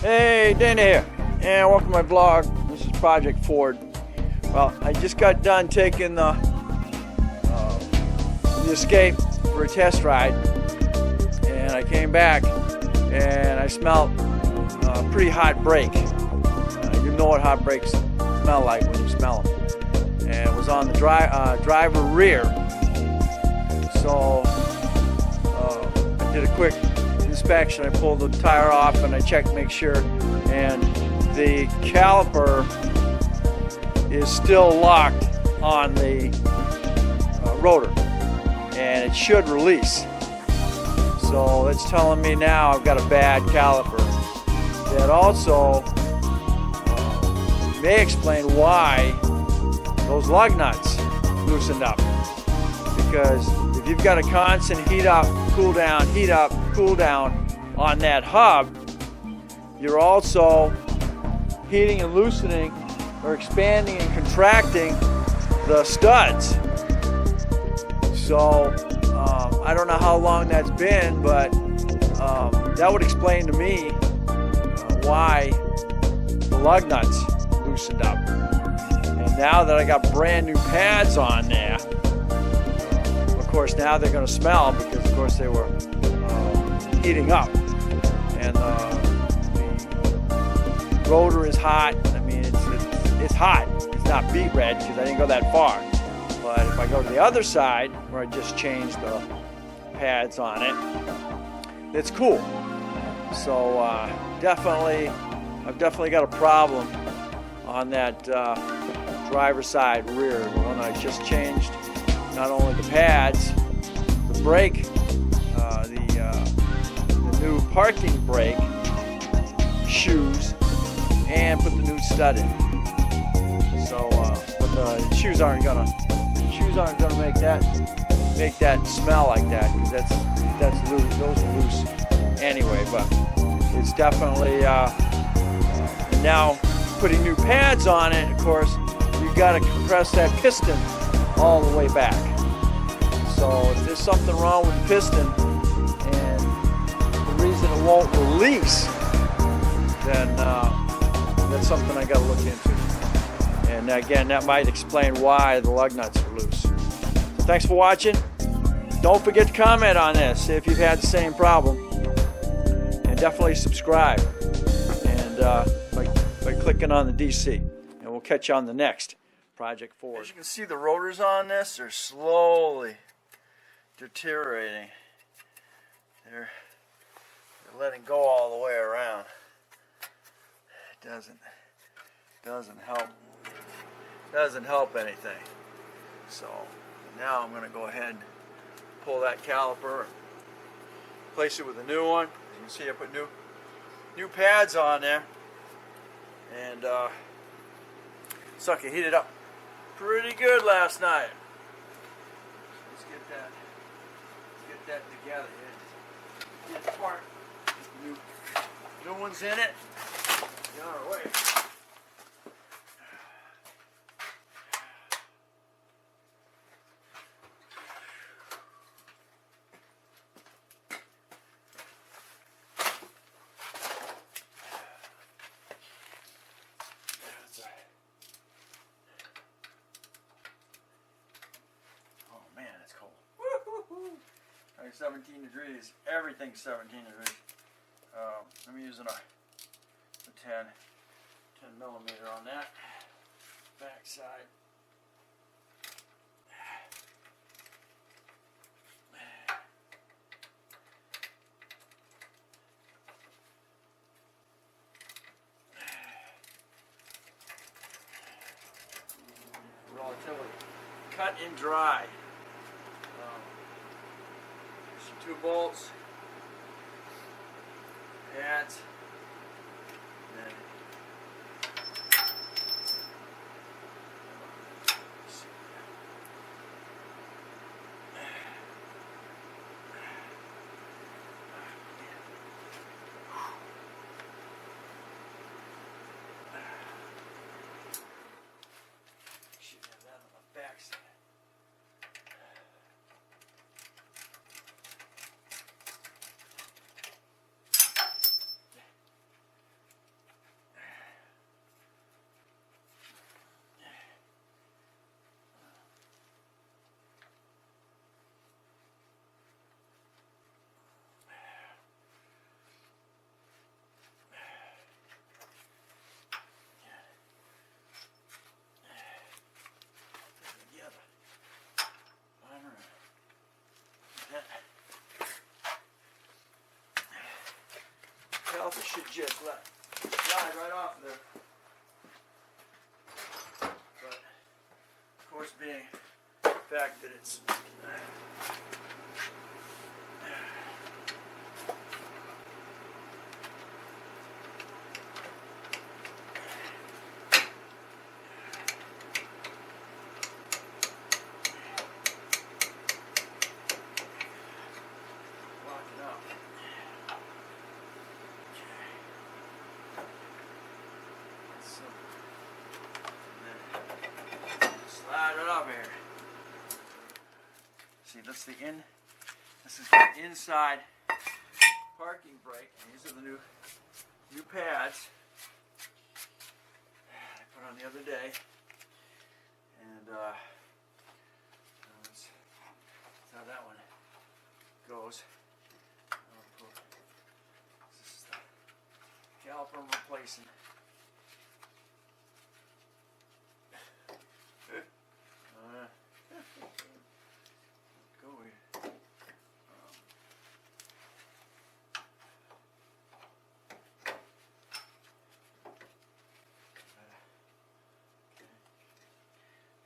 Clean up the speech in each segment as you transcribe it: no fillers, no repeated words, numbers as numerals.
Hey, Dana here, and welcome to my vlog. This is Project Ford. Well, I just got done taking the Escape for a test ride, and I came back and I smelled a pretty hot brake. You know what hot brakes smell like when you smell them. And it was on the driver rear. So I did a quick inspection. I pulled the tire off and I checked to make sure, and the caliper is still locked on the rotor, and it should release. So that's telling me now I've got a bad caliper. That also may explain why those lug nuts loosened up, because if you've got a constant heat up, cool down, heat up, cool down on that hub, you're also heating and loosening or expanding and contracting the studs. So I don't know how long that's been, but that would explain to me why the lug nuts loosened up. And now that I got brand new pads on there, of course now they're going to smell, because of course they were heating up, and the rotor is hot. I mean, it's hot. It's not beet red because I didn't go that far. But if I go to the other side, where I just changed the pads on it, it's cool. So I've definitely got a problem on that driver's side rear. The one I just changed, not only the pads, the brake, the new parking brake shoes, and put the new stud in. So, but the shoes aren't gonna make that smell like that, because that's loose. Those are loose anyway. But it's definitely now putting new pads on it. Of course, you got to compress that piston all the way back. So if there's something wrong with the piston and the reason it won't release, then that's something I got to look into. And again, that might explain why the lug nuts are loose. So thanks for watching. Don't forget to comment on this if you've had the same problem, and definitely subscribe, and by clicking on the DC, and we'll catch you on the next Project Ford. As you can see, the rotors on this are slowly deteriorating. They're letting go all the way around. It doesn't help anything. So now I'm going to go ahead and pull that caliper and replace it with a new one. As you can see, I put new pads on there, and sucker heated up pretty good last night. Let's get that together. Get the part. New one's in it. Get on our way. Oh man, it's cold. Like 17 degrees. Everything's 17 degrees. I'm using a 10 millimeter on that back side. Relatively cut and dry. Some 2 bolts, pads, and then should have that on the back side. caliper should just slide right off there. But of course, being the fact that it's slide right off here. See, that's the in. This is the inside parking brake. These are the new pads I put on the other day, and that's how that one goes. This is the caliper I'm replacing. Go here.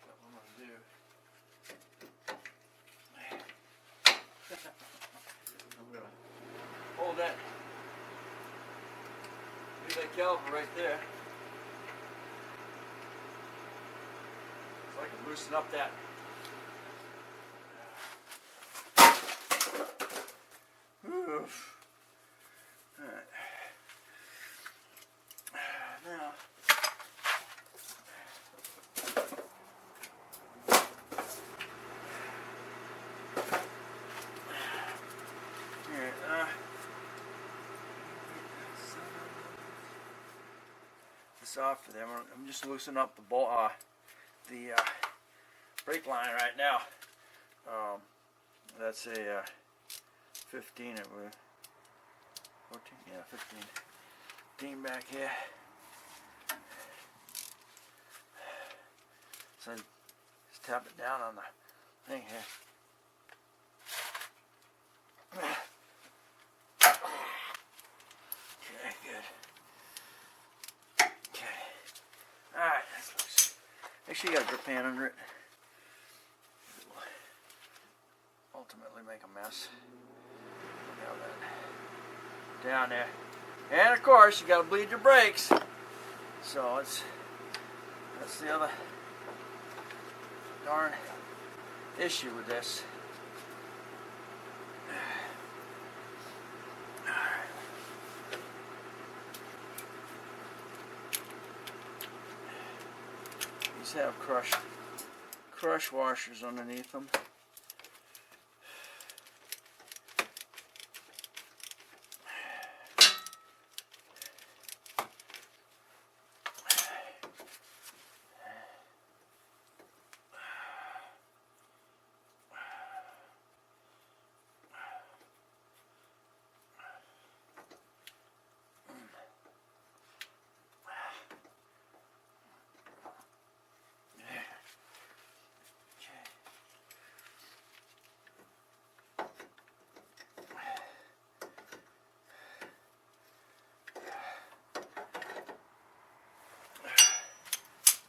What I'm gonna do. I'm gonna hold that. Leave that caliper right there. So I can loosen up that. Oof. All right. Now, here, this off for them. I'm just loosening up the brake line right now. That's a 15, it was 14, yeah, 15. 15 back here. So just tap it down on the thing here. Okay, good. Okay. Alright, that's loose. Make sure you got a grip pan under it. It will ultimately make a mess. Down there, and of course you got to bleed your brakes. So that's the other darn issue with this. These have crush washers underneath them.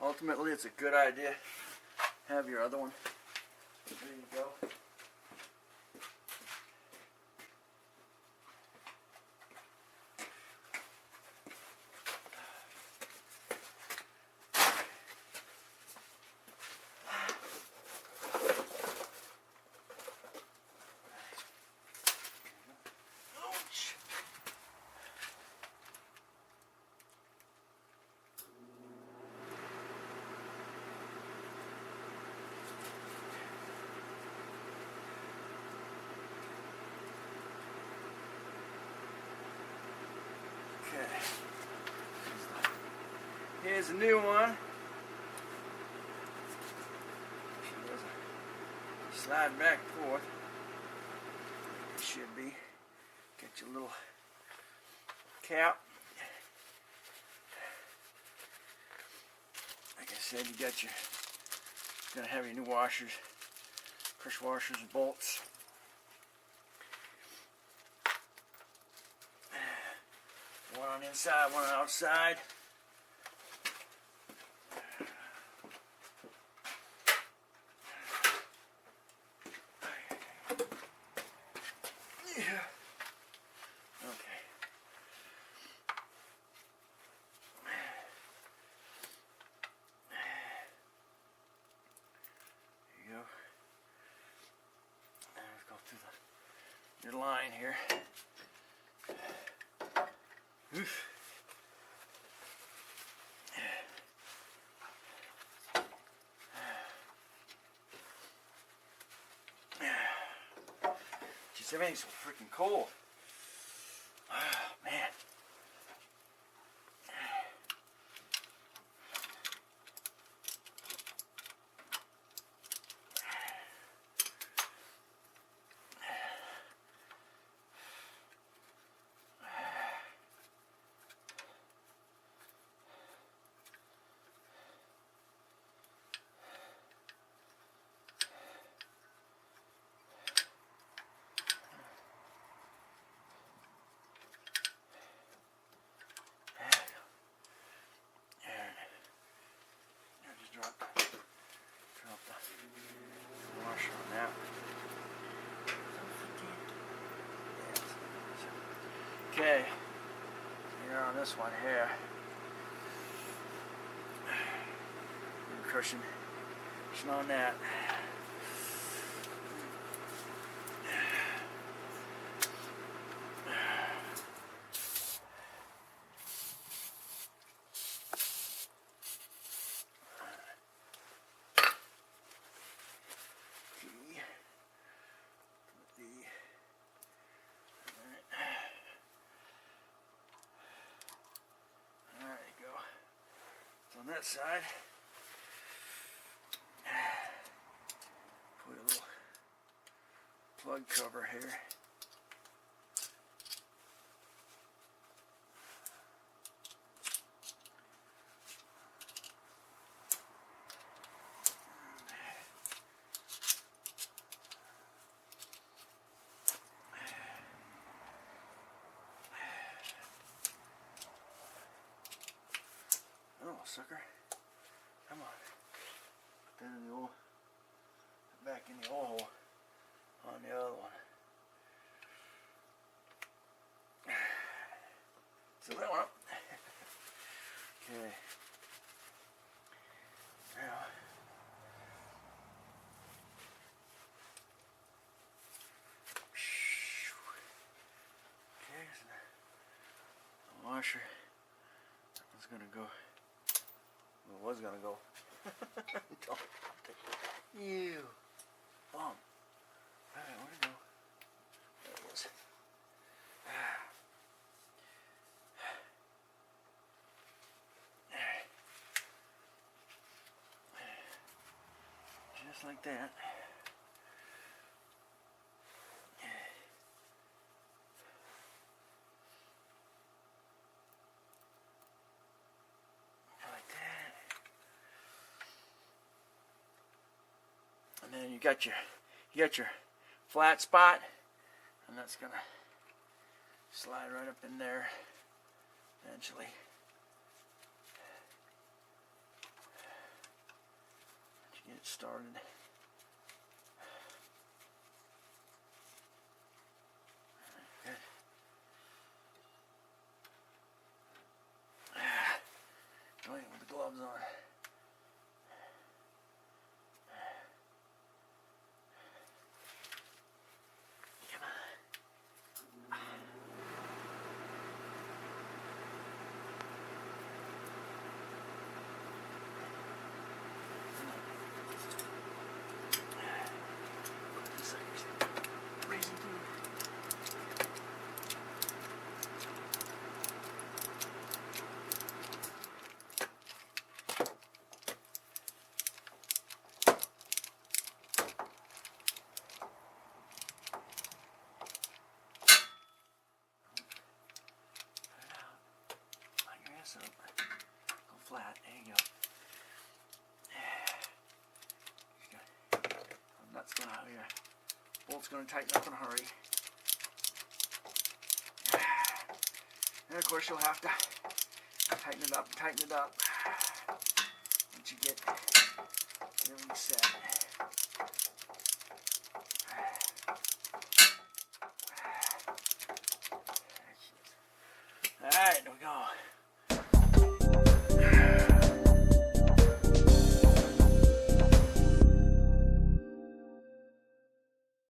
Ultimately, it's a good idea. Have your other one. There you go. Here's a new one. She doesn't slide back and forth. It should be. Get your little cap. Like I said, you got your, gonna have your new washers, crush washers and bolts. on the inside, one outside. Yeah. Okay. There you go. And let's go through your line here. Oof. Just everything's so freaking cold. Oh, man. Drop the washer on that. Okay, here on this one here, cushion on that. On that side, put a little plug cover here. Oh, sucker. Come on. Put that in the old, back in the old on the other one. So that one up. Okay. Now. Okay, so the washer. That one's gonna go. It was gonna go. You bum. Alright, where'd it go? There it is. Just like that. And then you got your flat spot, and that's gonna slide right up in there eventually. Once you get it started. Good. Go in with the gloves on. Up. Go flat. There you go. Nuts going out here. Bolt's going to tighten up in a hurry. of course you'll have to tighten it up, once you get everything set.